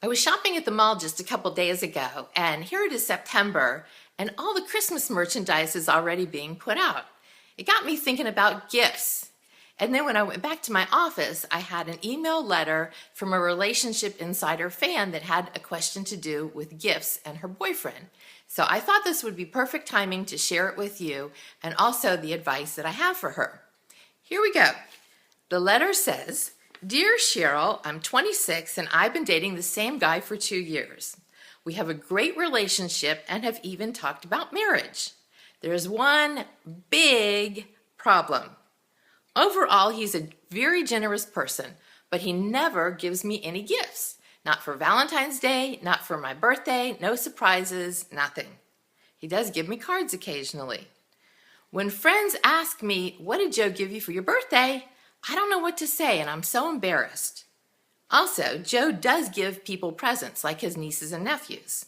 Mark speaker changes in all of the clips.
Speaker 1: I was shopping at the mall just a couple days ago, and here it is September, and all the Christmas merchandise is already being put out. It got me thinking about gifts. And then when I went back to my office, I had an email letter from a Relationship Insider fan that had a question to do with gifts and her boyfriend. So I thought this would be perfect timing to share it with you and also the advice that I have for her. Here we go. The letter says, "Dear Sheryl, I'm 26 and I've been dating the same guy for 2 years. We have a great relationship and have even talked about marriage. There's one big problem. Overall, he's a very generous person, but he never gives me any gifts. Not for Valentine's Day, not for my birthday, no surprises, nothing. He does give me cards occasionally. When friends ask me, 'What did Joe give you for your birthday?' I don't know what to say and I'm so embarrassed. Also, Joe does give people presents like his nieces and nephews.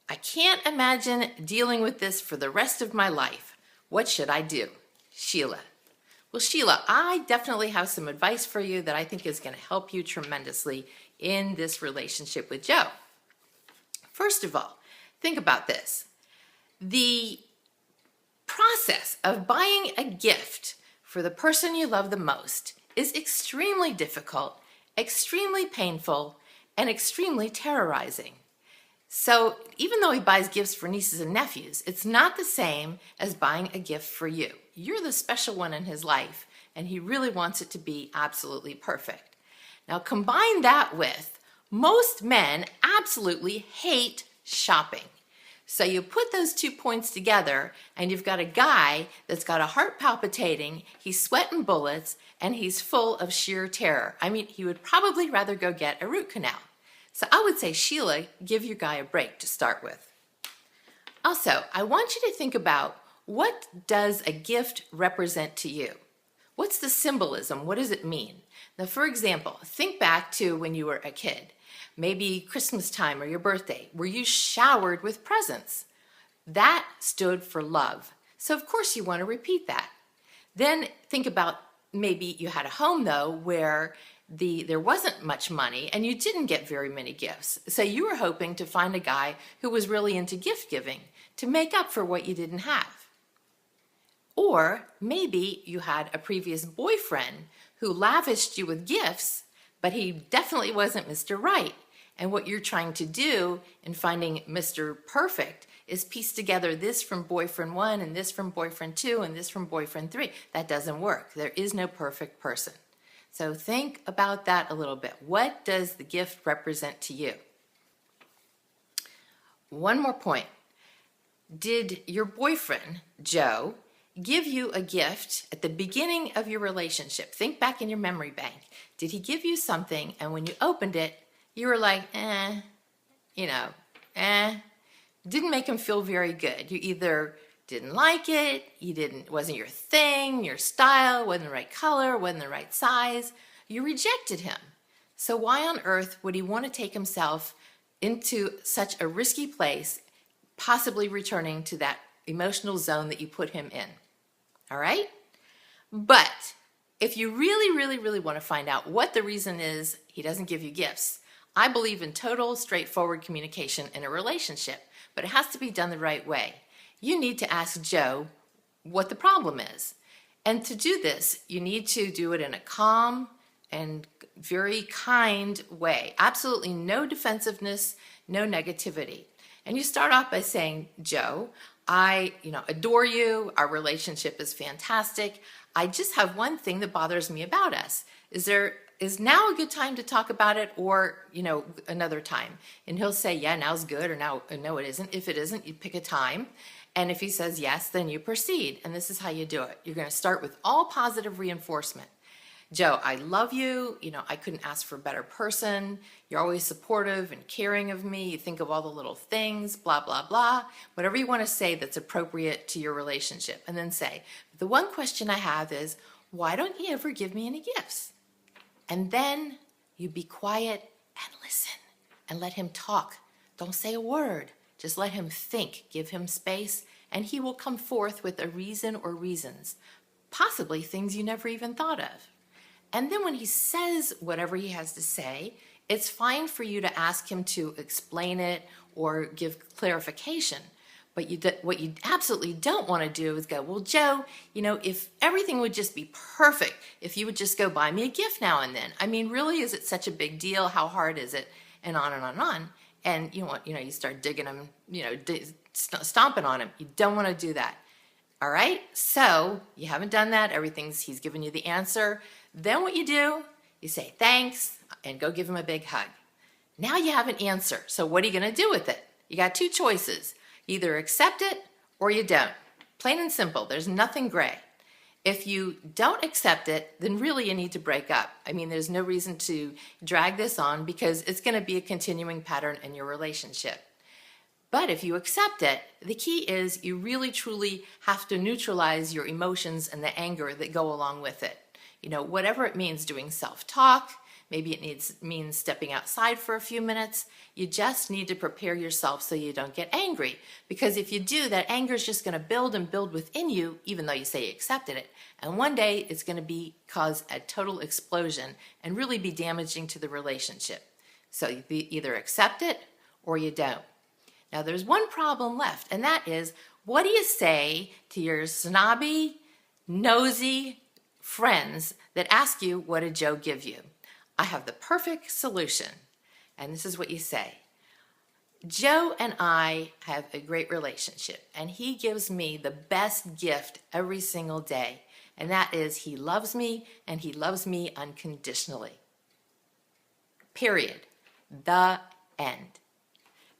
Speaker 1: I can't imagine dealing with this for the rest of my life. What should I do? Sheila." Well, Sheila, I definitely have some advice for you that I think is going to help you tremendously in this relationship with Joe. First of all, think about this. The process of buying a gift for the person you love the most is extremely difficult, extremely painful, and extremely terrorizing. So even though he buys gifts for nieces and nephews, it's not the same as buying a gift for you. You're the special one in his life, and he really wants it to be absolutely perfect. Now combine that with most men absolutely hate shopping. So you put those 2 points together and you've got a guy that's got a heart palpitating, he's sweating bullets, and he's full of sheer terror. I mean, he would probably rather go get a root canal. So I would say, Sheila, give your guy a break to start with. Also, I want you to think about, what does a gift represent to you? What's the symbolism? What does it mean? Now, for example, think back to when you were a kid. Maybe Christmas time or your birthday, where you showered with presents. That stood for love. So of course you want to repeat that. Then think about, maybe you had a home though where there wasn't much money and you didn't get very many gifts. So you were hoping to find a guy who was really into gift giving to make up for what you didn't have. Or maybe you had a previous boyfriend who lavished you with gifts, but he definitely wasn't Mr. Right. And what you're trying to do in finding Mr. Perfect is piece together this from boyfriend 1 and this from boyfriend 2 and this from boyfriend 3. That doesn't work. There is no perfect person. So think about that a little bit. What does the gift represent to you? One more point. Did your boyfriend, Joe, give you a gift at the beginning of your relationship? Think back in your memory bank. Did he give you something and when you opened it, you were like, didn't make him feel very good. You either didn't like it, wasn't your thing, your style, wasn't the right color, wasn't the right size. You rejected him. So why on earth would he want to take himself into such a risky place, possibly returning to that emotional zone that you put him in? All right? But if you really, really, really want to find out what the reason is he doesn't give you gifts, I believe in total, straightforward communication in a relationship, but it has to be done the right way. You need to ask Joe what the problem is. And to do this, you need to do it in a calm and very kind way. Absolutely no defensiveness, no negativity. And you start off by saying, Joe, I adore you. Our relationship is fantastic. I just have one thing that bothers me about us. Is now a good time to talk about it, or another time? And he'll say, yeah, now's good, or no, it isn't. If it isn't, you pick a time. And if he says yes, then you proceed. And this is how you do it. You're going to start with all positive reinforcement. Joe, I love you. I couldn't ask for a better person. You're always supportive and caring of me. You think of all the little things, blah, blah, blah. Whatever you want to say that's appropriate to your relationship. And then say, the one question I have is, why don't you ever give me any gifts? And then you be quiet and listen and let him talk. Don't say a word. Just let him think. Give him space, and he will come forth with a reason or reasons, possibly things you never even thought of. And then when he says whatever he has to say, It's fine for you to ask him to explain it or give clarification. But what you absolutely don't want to do is go, well, Joe, if everything would just be perfect, if you would just go buy me a gift now and then. I mean, really, is it such a big deal? How hard is it? And on and on and on. And you start digging him, stomping on him. You don't want to do that. All right? So you haven't done that. He's given you the answer. Then what you do, you say thanks and go give him a big hug. Now you have an answer. So what are you going to do with it? You got two choices. Either accept it or you don't. Plain and simple. There's nothing gray. If you don't accept it, then really you need to break up. I mean, there's no reason to drag this on because it's going to be a continuing pattern in your relationship. But if you accept it, the key is you really truly have to neutralize your emotions and the anger that go along with it. Whatever it means, doing self-talk, maybe it means stepping outside for a few minutes. You just need to prepare yourself so you don't get angry. Because if you do, that anger is just going to build and build within you, even though you say you accepted it. And one day it's going to cause a total explosion and really be damaging to the relationship. So you either accept it or you don't. Now there's one problem left, and that is, what do you say to your snobby, nosy friends that ask you, what did Joe give you? I have the perfect solution. And this is what you say. Joe and I have a great relationship, and he gives me the best gift every single day. And that is, he loves me, and he loves me unconditionally. Period. The end.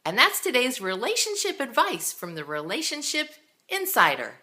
Speaker 1: And that's today's relationship advice from the Relationship Insider.